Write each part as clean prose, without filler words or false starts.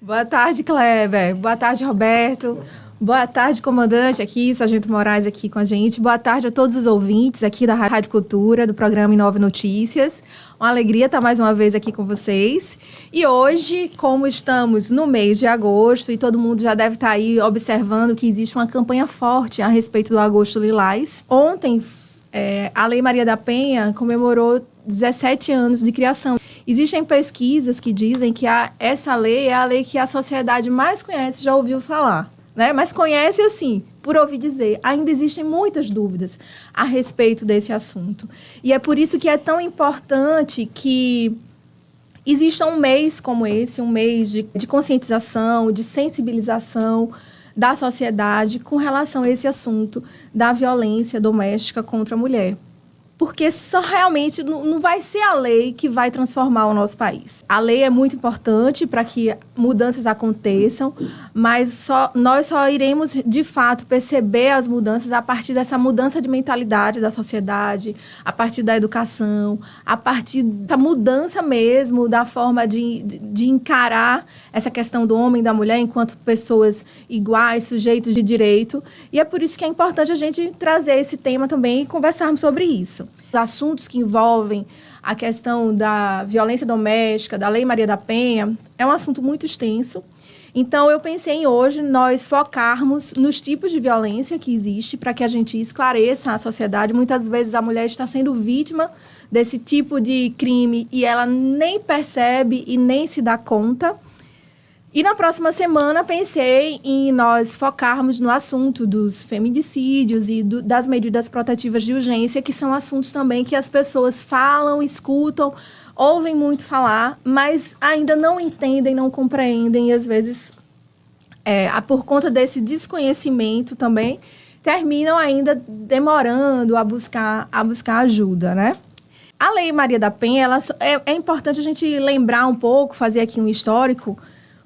Boa tarde, Kleber. Boa tarde, Roberto. Boa tarde, comandante aqui, Sargento Moraes aqui com a gente. Boa tarde a todos os ouvintes aqui da Rádio Cultura, do programa Inove Notícias. Uma alegria estar mais uma vez aqui com vocês. E hoje, como estamos no mês de agosto e todo mundo já deve estar aí observando que existe uma campanha forte a respeito do Agosto Lilás. Ontem, a Lei Maria da Penha comemorou 17 anos de criação. Existem pesquisas que dizem que essa lei é a lei que a sociedade mais conhece, já ouviu falar, né? Mas conhece assim, por ouvir dizer. Ainda existem muitas dúvidas a respeito desse assunto. E é por isso que é tão importante que exista um mês como esse, um mês de conscientização, de sensibilização da sociedade com relação a esse assunto da violência doméstica contra a mulher. Porque só realmente não vai ser a lei que vai transformar o nosso país. A lei é muito importante para que mudanças aconteçam, mas nós só iremos, de fato, perceber as mudanças a partir dessa mudança de mentalidade da sociedade, a partir da educação, a partir da mudança mesmo, da forma de encarar essa questão do homem e da mulher enquanto pessoas iguais, sujeitos de direito. E é por isso que é importante a gente trazer esse tema também e conversarmos sobre isso. Os assuntos que envolvem a questão da violência doméstica, da Lei Maria da Penha, é um assunto muito extenso. Então, eu pensei em hoje nós focarmos nos tipos de violência que existe para que a gente esclareça a sociedade. Muitas vezes a mulher está sendo vítima desse tipo de crime e ela nem percebe e nem se dá conta. E na próxima semana pensei em nós focarmos no assunto dos feminicídios e das medidas protetivas de urgência, que são assuntos também que as pessoas falam, escutam, ouvem muito falar, mas ainda não entendem, não compreendem e às vezes, por conta desse desconhecimento também, terminam ainda demorando a buscar ajuda, né? A Lei Maria da Penha, é importante a gente lembrar um pouco, fazer aqui um histórico,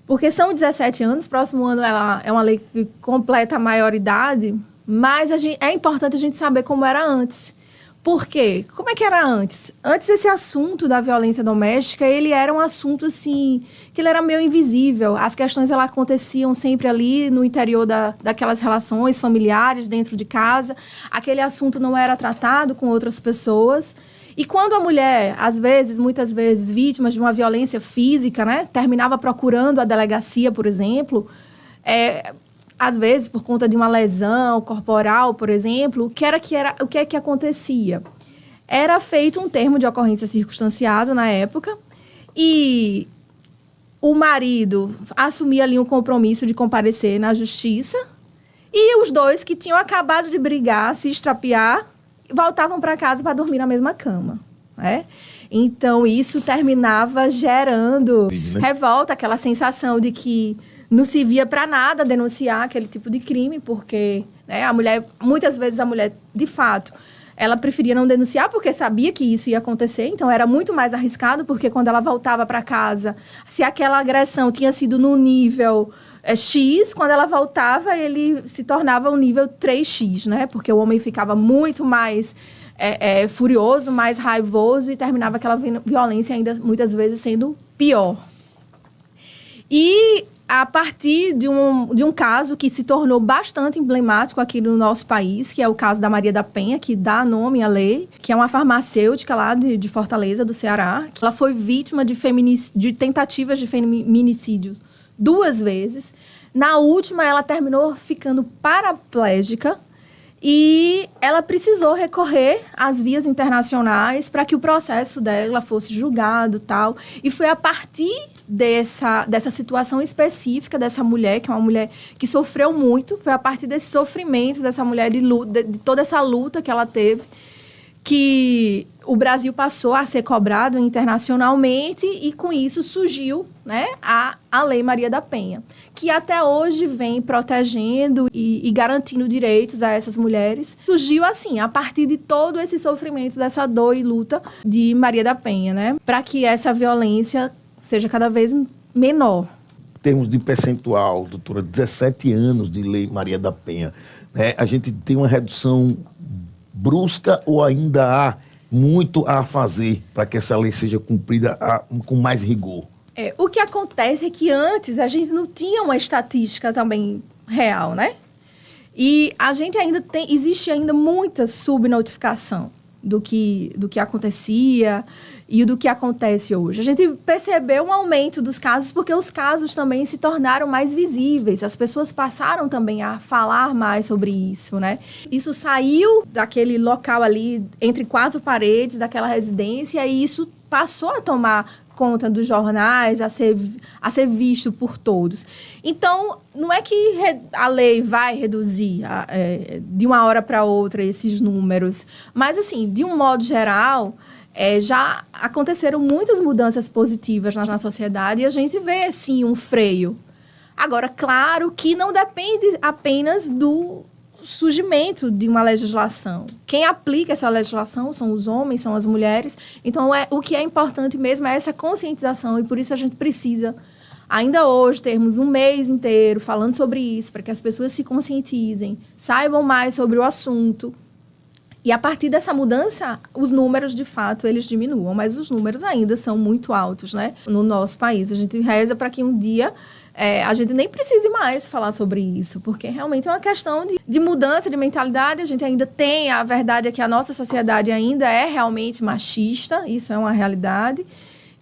porque são 17 anos, próximo ano ela é uma lei que completa a maioridade, mas é importante a gente saber como era antes. Por quê? Como é que era antes? Antes, esse assunto da violência doméstica, ele era um assunto, assim, que ele era meio invisível. As questões, elas aconteciam sempre ali no interior daquelas relações familiares, dentro de casa. Aquele assunto não era tratado com outras pessoas. E quando a mulher, muitas vezes, vítima de uma violência física, né, terminava procurando a delegacia, por exemplo, às vezes por conta de uma lesão corporal, por exemplo, o que é que acontecia? Era feito um termo de ocorrência circunstanciado na época e o marido assumia ali um compromisso de comparecer na justiça e os dois que tinham acabado de brigar, se extrapiar, voltavam para casa para dormir na mesma cama, né? Então, isso terminava gerando revolta, aquela sensação de que não se via para nada denunciar aquele tipo de crime, porque, né, muitas vezes a mulher, de fato, ela preferia não denunciar porque sabia que isso ia acontecer, então era muito mais arriscado, porque quando ela voltava para casa, se aquela agressão tinha sido no nível X, quando ela voltava, ele se tornava um nível 3X, né? Porque o homem ficava muito mais furioso, mais raivoso e terminava aquela violência ainda muitas vezes sendo pior. E a partir de um caso que se tornou bastante emblemático aqui no nosso país, que é o caso da Maria da Penha, que dá nome à lei, que é uma farmacêutica lá de Fortaleza, do Ceará, que ela foi vítima de tentativas de feminicídio 2 vezes. Na última, ela terminou ficando paraplégica e ela precisou recorrer às vias internacionais para que o processo dela fosse julgado e tal. E foi a partir dessa situação específica dessa mulher, que é uma mulher que sofreu muito, foi a partir desse sofrimento dessa mulher, de toda essa luta que ela teve, que o Brasil passou a ser cobrado internacionalmente e, com isso, surgiu, né, a Lei Maria da Penha, que até hoje vem protegendo e garantindo direitos a essas mulheres. Surgiu, assim, a partir de todo esse sofrimento, dessa dor e luta de Maria da Penha, né, para que essa violência seja cada vez menor. Em termos de percentual, doutora, 17 anos de Lei Maria da Penha, né, a gente tem uma redução brusca ou ainda há muito a fazer para que essa lei seja cumprida com mais rigor? O que acontece é que antes a gente não tinha uma estatística também real, né? E a gente existe ainda muita subnotificação do que acontecia e do que acontece hoje. A gente percebeu um aumento dos casos porque os casos também se tornaram mais visíveis. As pessoas passaram também a falar mais sobre isso, né? Isso saiu daquele local ali, entre quatro paredes, daquela residência, e isso passou a tomar conta dos jornais, a ser visto por todos. Então, não é que a lei vai reduzir de uma hora para outra esses números, mas, assim, de um modo geral, já aconteceram muitas mudanças positivas na sociedade e a gente vê, assim, um freio. Agora, claro que não depende apenas do surgimento de uma legislação. Quem aplica essa legislação são os homens, são as mulheres. Então, o que é importante mesmo é essa conscientização e por isso a gente precisa, ainda hoje, termos um mês inteiro falando sobre isso, para que as pessoas se conscientizem, saibam mais sobre o assunto. E a partir dessa mudança, os números, de fato, eles diminuam, mas os números ainda são muito altos, né? No nosso país. A gente reza para que um dia a gente nem precise mais falar sobre isso, porque realmente é uma questão de mudança de mentalidade. A gente ainda tem, a verdade é que a nossa sociedade ainda é realmente machista, isso é uma realidade.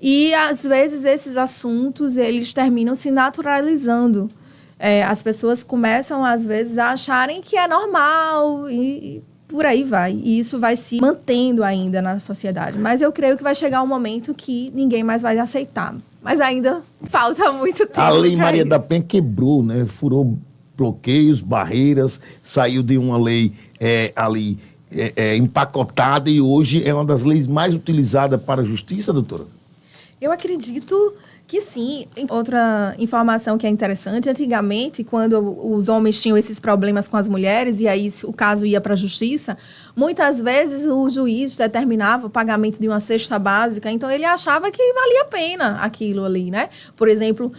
E, às vezes, esses assuntos, eles terminam se naturalizando. As pessoas começam, às vezes, a acharem que é normal e por aí vai. E isso vai se mantendo ainda na sociedade. Mas eu creio que vai chegar um momento que ninguém mais vai aceitar. Mas ainda falta muito tempo. A Lei Maria da Penha quebrou, né? Furou bloqueios, barreiras, saiu de uma lei ali empacotada e hoje é uma das leis mais utilizadas para a justiça, doutora? Eu acredito que sim. Outra informação que é interessante, antigamente, quando os homens tinham esses problemas com as mulheres e aí o caso ia para a justiça, muitas vezes o juiz determinava o pagamento de uma cesta básica, então ele achava que valia a pena aquilo ali, né? Por exemplo,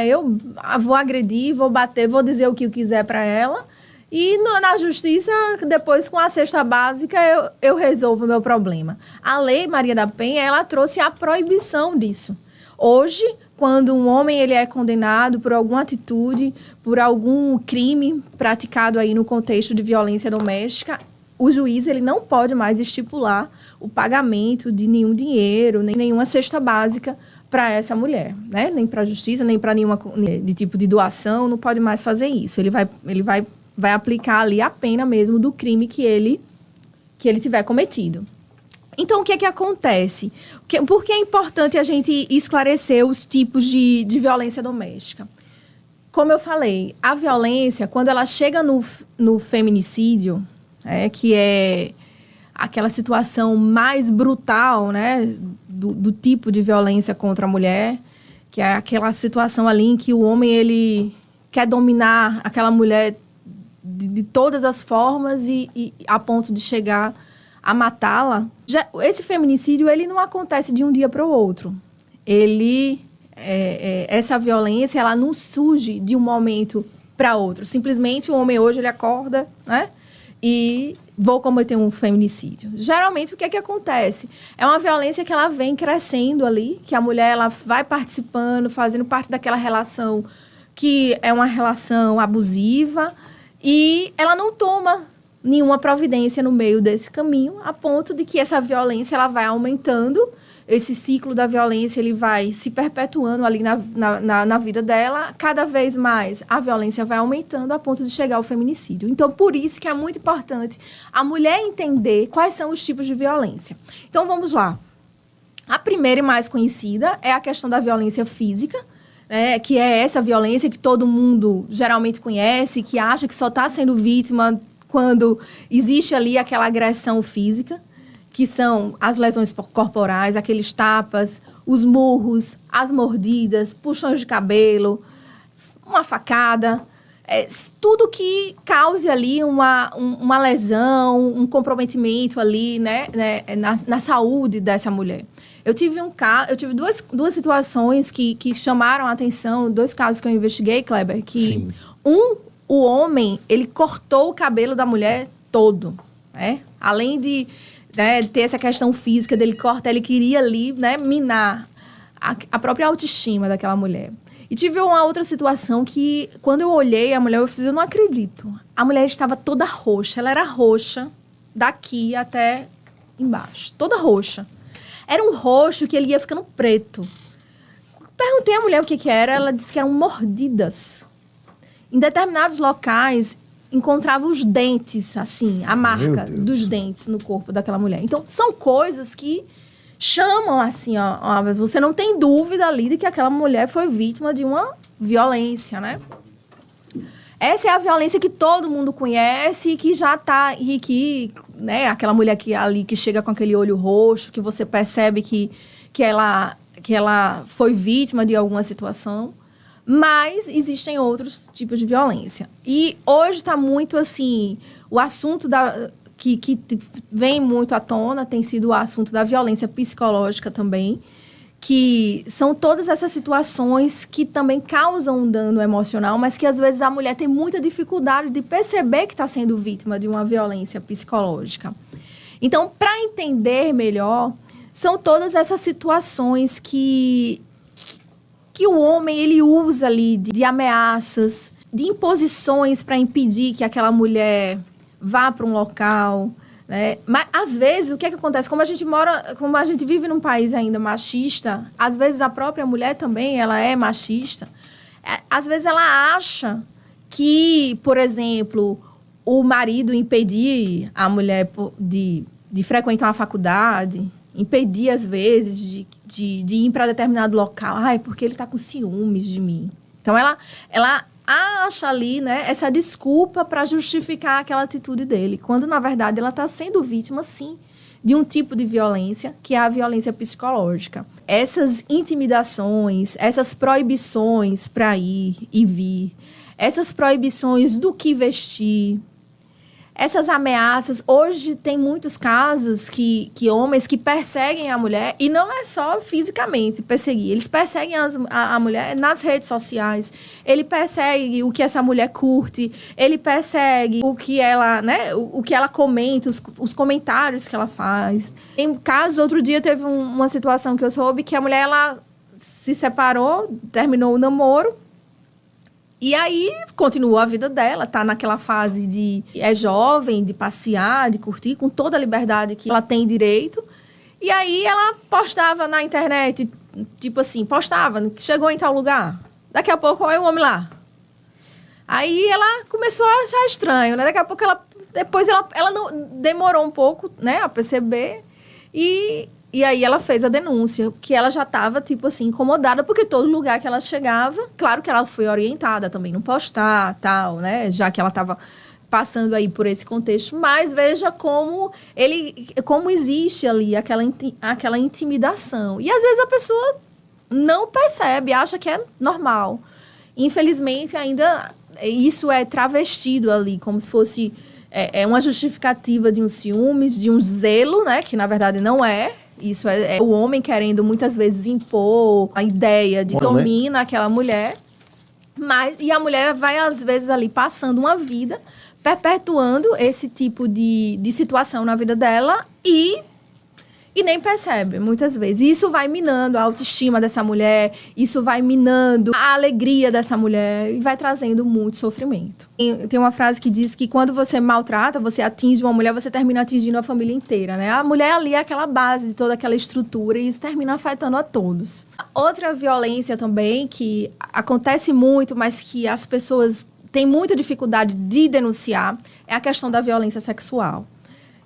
eu vou agredir, vou bater, vou dizer o que eu quiser para ela e na justiça, depois com a cesta básica, eu resolvo o meu problema. A Lei Maria da Penha, ela trouxe a proibição disso. Hoje, quando um homem ele é condenado por alguma atitude, por algum crime praticado aí no contexto de violência doméstica, o juiz ele não pode mais estipular o pagamento de nenhum dinheiro, nem nenhuma cesta básica para essa mulher, né? Nem para a justiça, nem para nenhuma de tipo de doação, não pode mais fazer isso. Ele vai aplicar ali a pena mesmo do crime que ele tiver cometido. Então, o que é que acontece? Por que é importante a gente esclarecer os tipos de violência doméstica? Como eu falei, a violência, quando ela chega no feminicídio, que é aquela situação mais brutal, né, do tipo de violência contra a mulher, que é aquela situação ali em que o homem ele quer dominar aquela mulher de todas as formas e a ponto de chegar a matá-la. Esse feminicídio ele não acontece de um dia para o outro. Essa violência ela não surge de um momento para outro. Simplesmente o homem hoje ele acorda, né, e vou cometer um feminicídio. Geralmente o que é que acontece? É uma violência que ela vem crescendo ali, que a mulher ela vai participando, fazendo parte daquela relação que é uma relação abusiva e ela não toma nenhuma providência no meio desse caminho, a ponto de que essa violência ela vai aumentando, esse ciclo da violência ele vai se perpetuando ali na vida dela, cada vez mais a violência vai aumentando a ponto de chegar ao feminicídio. Então, por isso que é muito importante a mulher entender quais são os tipos de violência. Então, vamos lá. A primeira e mais conhecida é a questão da violência física, que é essa violência que todo mundo geralmente conhece, que acha que só está sendo vítima quando existe ali aquela agressão física, que são as lesões corporais, aqueles tapas, os murros, as mordidas, puxões de cabelo, uma facada, tudo que cause ali uma lesão, um comprometimento ali, né, na saúde dessa mulher. Eu tive duas situações que chamaram a atenção, dois casos que eu investiguei, Kleber, que o homem, ele cortou o cabelo da mulher todo, né? Além de ter essa questão física dele cortar, ele queria ali, né, minar a própria autoestima daquela mulher. E tive uma outra situação que, quando eu olhei a mulher, eu não acredito. A mulher estava toda roxa. Ela era roxa daqui até embaixo. Toda roxa. Era um roxo que ele ia ficando preto. Perguntei à mulher o que era. Ela disse que eram mordidas. Em determinados locais, encontrava os dentes, assim, a marca dos dentes no corpo daquela mulher. Então, são coisas que chamam, assim, ó, você não tem dúvida ali de que aquela mulher foi vítima de uma violência, né? Essa é a violência que todo mundo conhece e que já tá, e que, né, aquela mulher que chega com aquele olho roxo, que você percebe que ela foi vítima de alguma situação, mas existem outros tipos de violência. E hoje está muito, assim, o assunto que vem muito à tona tem sido o assunto da violência psicológica também, que são todas essas situações que também causam um dano emocional, mas que às vezes a mulher tem muita dificuldade de perceber que está sendo vítima de uma violência psicológica. Então, para entender melhor, são todas essas situações que o homem ele usa ali de ameaças, de imposições para impedir que aquela mulher vá para um local, né? Mas, às vezes, o que é que acontece? Como a gente vive num país ainda machista, às vezes a própria mulher também, ela é machista. Às vezes ela acha que, por exemplo, o marido impedir a mulher de frequentar uma faculdade, impedir, às vezes, de ir para determinado local. Ai, porque ele está com ciúmes de mim. Então, ela acha ali, né, essa desculpa para justificar aquela atitude dele, quando, na verdade, ela está sendo vítima, sim, de um tipo de violência, que é a violência psicológica. Essas intimidações, essas proibições para ir e vir, essas proibições do que vestir, essas ameaças. Hoje tem muitos casos que homens que perseguem a mulher, e não é só fisicamente perseguir, eles perseguem a mulher nas redes sociais, ele persegue o que essa mulher curte, ele persegue o que ela, né, o que ela comenta, os comentários que ela faz. Em casos, outro dia teve uma situação que eu soube que a mulher ela se separou, terminou o namoro, e aí, continuou a vida dela, tá naquela fase de... É jovem, de passear, de curtir, com toda a liberdade que ela tem direito. E aí, ela postava na internet, tipo assim, chegou em tal lugar. Daqui a pouco, olha o homem lá. Aí, ela começou a achar estranho, né? Daqui a pouco, ela não demorou um pouco, né, a perceber. E aí ela fez a denúncia, que ela já estava, tipo assim, incomodada, porque todo lugar que ela chegava, claro que ela foi orientada também, não postar, tal, né? Já que ela estava passando aí por esse contexto. Mas veja como existe ali aquela intimidação. E às vezes a pessoa não percebe, acha que é normal. Infelizmente, ainda isso é travestido ali, como se fosse uma justificativa de um ciúmes, de um zelo, né? Que na verdade não é. Isso é o homem querendo muitas vezes impor a ideia de que domina aquela mulher. E a mulher vai, às vezes, ali passando uma vida perpetuando esse tipo de situação na vida dela e nem percebe, muitas vezes. E isso vai minando a autoestima dessa mulher, isso vai minando a alegria dessa mulher e vai trazendo muito sofrimento. Tem uma frase que diz que quando você maltrata, você atinge uma mulher, você termina atingindo a família inteira, né? A mulher ali é aquela base de toda aquela estrutura e isso termina afetando a todos. Outra violência também que acontece muito, mas que as pessoas têm muita dificuldade de denunciar, é a questão da violência sexual.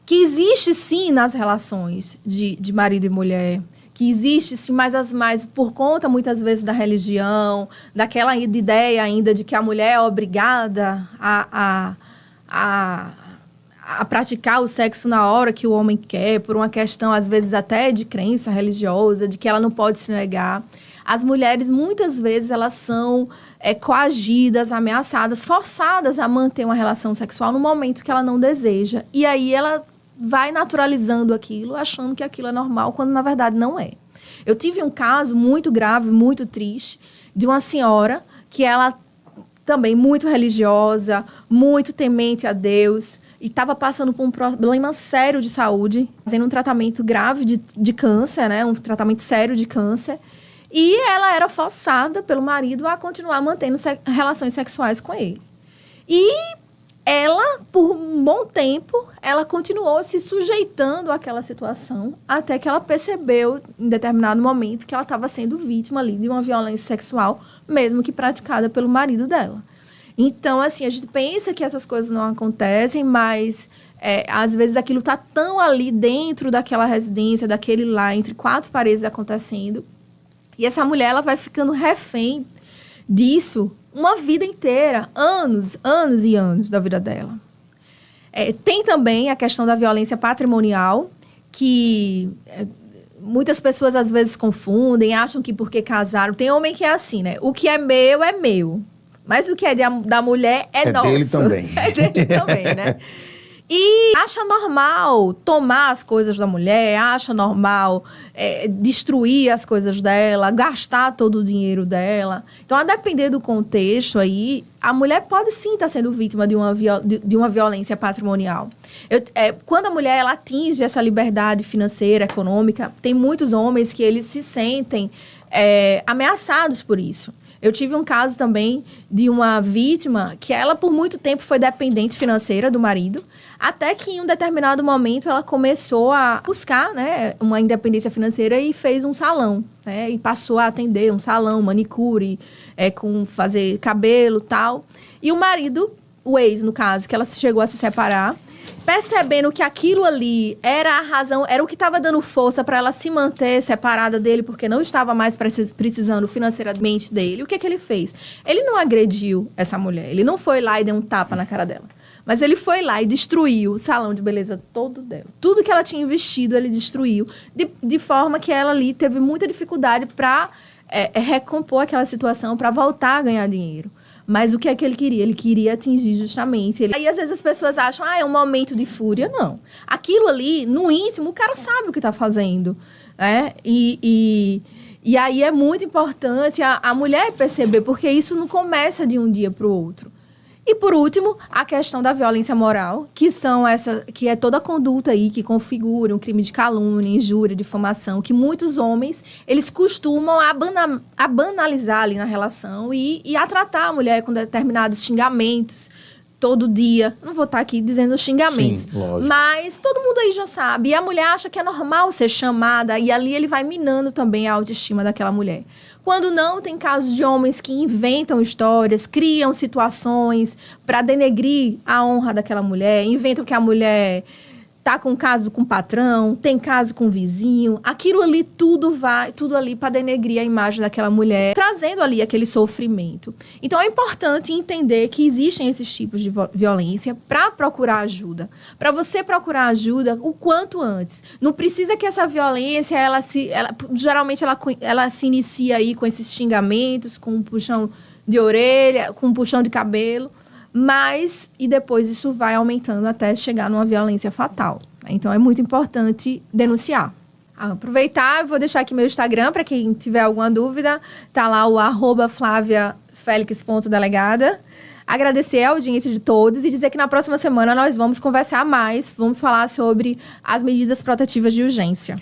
Que existe, sim, nas relações de marido e mulher, que existe, sim, mas por conta, muitas vezes, da religião, daquela ideia ainda de que a mulher é obrigada a praticar o sexo na hora que o homem quer, por uma questão, às vezes, até de crença religiosa, de que ela não pode se negar. As mulheres, muitas vezes, elas são coagidas, ameaçadas, forçadas a manter uma relação sexual no momento que ela não deseja. E aí ela vai naturalizando aquilo, achando que aquilo é normal, quando na verdade não é. Eu tive um caso muito grave, muito triste, de uma senhora que ela também muito religiosa, muito temente a Deus, e estava passando por um problema sério de saúde, fazendo um tratamento grave de câncer, né? Um tratamento sério de câncer. E ela era forçada pelo marido a continuar mantendo relações sexuais com ele. E ela, por um bom tempo, ela continuou se sujeitando àquela situação, até que ela percebeu, em determinado momento, que ela estava sendo vítima ali de uma violência sexual, mesmo que praticada pelo marido dela. Então, assim, a gente pensa que essas coisas não acontecem, mas às vezes aquilo está tão ali dentro daquela residência, daquele lar, entre quatro paredes acontecendo, e essa mulher ela vai ficando refém disso uma vida inteira, anos e anos da vida dela. Tem também a questão da violência patrimonial, que muitas pessoas às vezes confundem, acham que porque casaram... Tem homem que é assim, né? O que é meu, mas o que é da mulher é nosso. Dele também. É dele também, né? E acha normal tomar as coisas da mulher, acha normal destruir as coisas dela, gastar todo o dinheiro dela. Então, a depender do contexto aí, a mulher pode sim estar sendo vítima de uma violência patrimonial. Quando a mulher ela atinge essa liberdade financeira, econômica, tem muitos homens que eles se sentem ameaçados por isso. Eu tive um caso também de uma vítima que ela, por muito tempo, foi dependente financeira do marido, até que em um determinado momento ela começou a buscar, né, uma independência financeira e fez um salão, né, e passou a atender um salão, manicure, com fazer cabelo e tal. E o marido, o ex, no caso, que ela chegou a se separar, percebendo que aquilo ali era a razão, era o que estava dando força para ela se manter separada dele, porque não estava mais precisando financeiramente dele. O que ele fez? Ele não agrediu essa mulher, ele não foi lá e deu um tapa na cara dela. Mas ele foi lá e destruiu o salão de beleza todo dela. Tudo que ela tinha investido, ele destruiu, de forma que ela ali teve muita dificuldade para recompor aquela situação, para voltar a ganhar dinheiro. Mas o que é que ele queria? Ele queria atingir justamente. Aí, às vezes, as pessoas acham, é um momento de fúria. Não. Aquilo ali, no íntimo, o cara sabe o que está fazendo. Né? E aí é muito importante a mulher perceber, porque isso não começa de um dia para o outro. E, por último, a questão da violência moral, que é toda a conduta aí que configura um crime de calúnia, injúria, difamação, que muitos homens, eles costumam a banalizar ali na relação e a tratar a mulher com determinados xingamentos todo dia. Não vou estar aqui dizendo xingamentos. Sim, lógico. Mas todo mundo aí já sabe. E a mulher acha que é normal ser chamada, e ali ele vai minando também a autoestima daquela mulher. Quando não, tem casos de homens que inventam histórias, criam situações para denegrir a honra daquela mulher, inventam que a mulher tá com caso com o patrão, tem caso com o vizinho. Aquilo ali, tudo ali para denegrir a imagem daquela mulher, trazendo ali aquele sofrimento. Então, é importante entender que existem esses tipos de violência para procurar ajuda. Para você procurar ajuda o quanto antes. Não precisa que essa violência, geralmente ela se inicia aí com esses xingamentos, com um puxão de orelha, com um puxão de cabelo. E depois isso vai aumentando até chegar numa violência fatal. Então, é muito importante denunciar. Aproveitar, eu vou deixar aqui meu Instagram, para quem tiver alguma dúvida. Tá lá o @flaviafelix.delegada. Agradecer a audiência de todos e dizer que na próxima semana nós vamos conversar mais, vamos falar sobre as medidas protetivas de urgência.